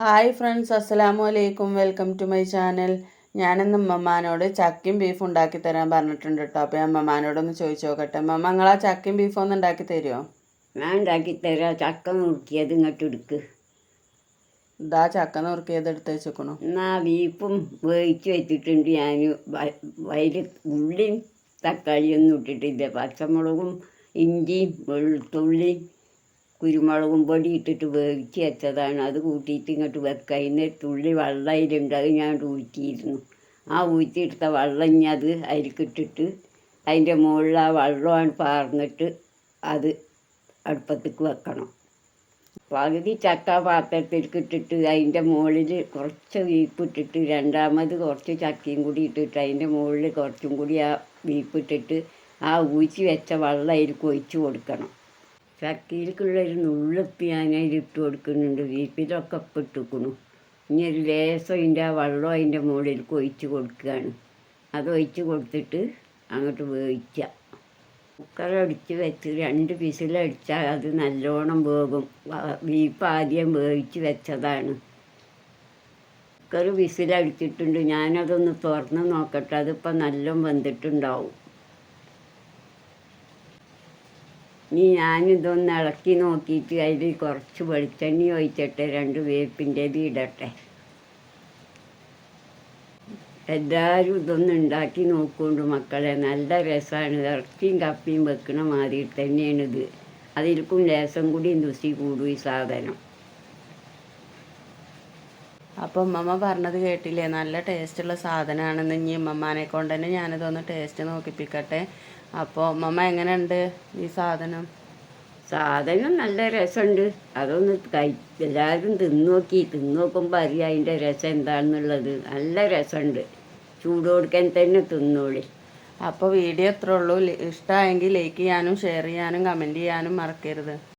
Hi friends, അസ്സലാമു അലൈക്കും. Welcome to my channel. ഞാനിന്ന് ഉമ്മമാനോട് ചക്കയും ബീഫും ഉണ്ടാക്കി തരാൻ പറഞ്ഞിട്ടുണ്ട് കേട്ടോ. അപ്പോൾ ഞാൻ ഉമ്മമാനോടൊന്ന് ചോദിച്ചു നോക്കട്ടെ. ഉമ്മ, നിങ്ങൾ ആ ചക്കയും ബീഫും ഒന്ന് ഉണ്ടാക്കി തരുമോ? ഞാൻ ഉണ്ടാക്കി തരാം. ചക്ക നുറുക്കിയത് ഇങ്ങോട്ട് എടുക്ക്. ഇതാ ചക്ക നുറുക്കിയത് എടുത്ത് വെച്ചേക്കണു. എന്നാ ബീഫും വേവിച്ച് വെച്ചിട്ടുണ്ട്. ഞാൻ വയല് ഉള്ളിയും തക്കാളിയൊന്നും ഇട്ടിട്ടില്ല. പച്ചമുളകും ഇഞ്ചിയും വെളുത്തുള്ളിയും കുരുമുളകും പൊടി ഇട്ടിട്ട് വേവിച്ച് വെച്ചതാണ്. അത് കൂട്ടിയിട്ട് ഇങ്ങോട്ട് വെക്കുക. അതിന് തുള്ളി വെള്ളം അതിലുണ്ട്. അത് ഞാൻ ഊറ്റിയിരുന്നു. ആ ഊറ്റിയെടുത്ത വെള്ളം ഇനി അത് അരിക്കിട്ടിട്ട് അതിൻ്റെ മുകളിൽ ആ വെള്ളമാണ് പാർന്നിട്ട് അത് അടുപ്പത്തേക്ക് വെക്കണം. പകുതി ചക്ക പാത്രത്തിലേക്ക് ഇട്ടിട്ട് അതിൻ്റെ മുകളിൽ കുറച്ച് ബീഫ് ഇട്ടിട്ട് രണ്ടാമത് കുറച്ച് ചക്കയും കൂടി ഇട്ടിട്ട് അതിൻ്റെ മുകളിൽ കുറച്ചും കൂടി ആ ബീഫ് ഇട്ടിട്ട് ആ ഊറ്റി വെച്ച വെള്ളം അതിലേക്ക് ഒഴിച്ച് കൊടുക്കണം. ചക്കയിലേക്കുള്ളൊരു നുള്ളിപ്പ് ഞാൻ അതിലിട്ട് കൊടുക്കുന്നുണ്ട്. ബീഫിലൊക്കെ ഇപ്പം ഇട്ടിരിക്കുന്നു. ഇനി ഒരു ലേസം അതിൻ്റെ ആ വെള്ളം അതിൻ്റെ മുകളിലേക്ക് ഒഴിച്ച് കൊടുക്കുകയാണ്. അത് ഒഴിച്ച് കൊടുത്തിട്ട് അങ്ങോട്ട് വേവിക്കുക. കുക്കറടിച്ച് വെച്ച് 2 വിസിലടിച്ചാൽ അത് നല്ലോണം വേകും. ബീഫ് ആദ്യം വേവിച്ച് വെച്ചതാണ്. കുക്കർ വിസിലടിച്ചിട്ടുണ്ട്. ഞാനതൊന്ന് തുറന്ന് നോക്കട്ടെ. അതിപ്പോൾ നല്ലോണം വെന്തിട്ടുണ്ടാവും. ഇനി ഞാനിതൊന്ന് ഇളക്കി നോക്കിയിട്ട് അതിൽ കുറച്ച് വെളിച്ചെണ്ണ ഒഴിച്ചിട്ട് 2 വേപ്പിൻ്റെത് ഇടട്ടെ. എല്ലാവരും ഇതൊന്ന് ഉണ്ടാക്കി നോക്കുകൊണ്ട് മക്കളെ. നല്ല രസമാണ്. ഇറച്ചിയും കപ്പിയും വെക്കണ മാതിരി തന്നെയാണിത്. അതിൽക്കും ലേസം കൂടി രുചി കൂടും ഈ സാധനം. അപ്പോൾ ഉമ്മമ്മ പറഞ്ഞത് കേട്ടില്ലേ? നല്ല ടേസ്റ്റുള്ള സാധനമാണെന്ന്. ഇനി ഉമ്മമാനെ കൊണ്ട് തന്നെ ഞാനിതൊന്ന് ടേസ്റ്റ് നോക്കിപ്പിക്കട്ടെ. അപ്പോൾ ഉമ്മമ്മ എങ്ങനെയുണ്ട് ഈ സാധനം? സാധനം നല്ല രസമുണ്ട്. അതൊന്ന് എല്ലാവരും തിന്നോക്കുമ്പോൾ അറിയാം അതിൻ്റെ രസം എന്താണെന്നുള്ളത്. നല്ല രസമുണ്ട്. ചൂട് കൊടുക്കാൻ തന്നെ തിന്നോളി. അപ്പോൾ വീഡിയോ എത്ര ഉള്ളൂ. ഇഷ്ടമായെങ്കിൽ ലൈക്ക് ചെയ്യാനും ഷെയർ ചെയ്യാനും കമൻറ്റ് ചെയ്യാനും മറക്കരുത്.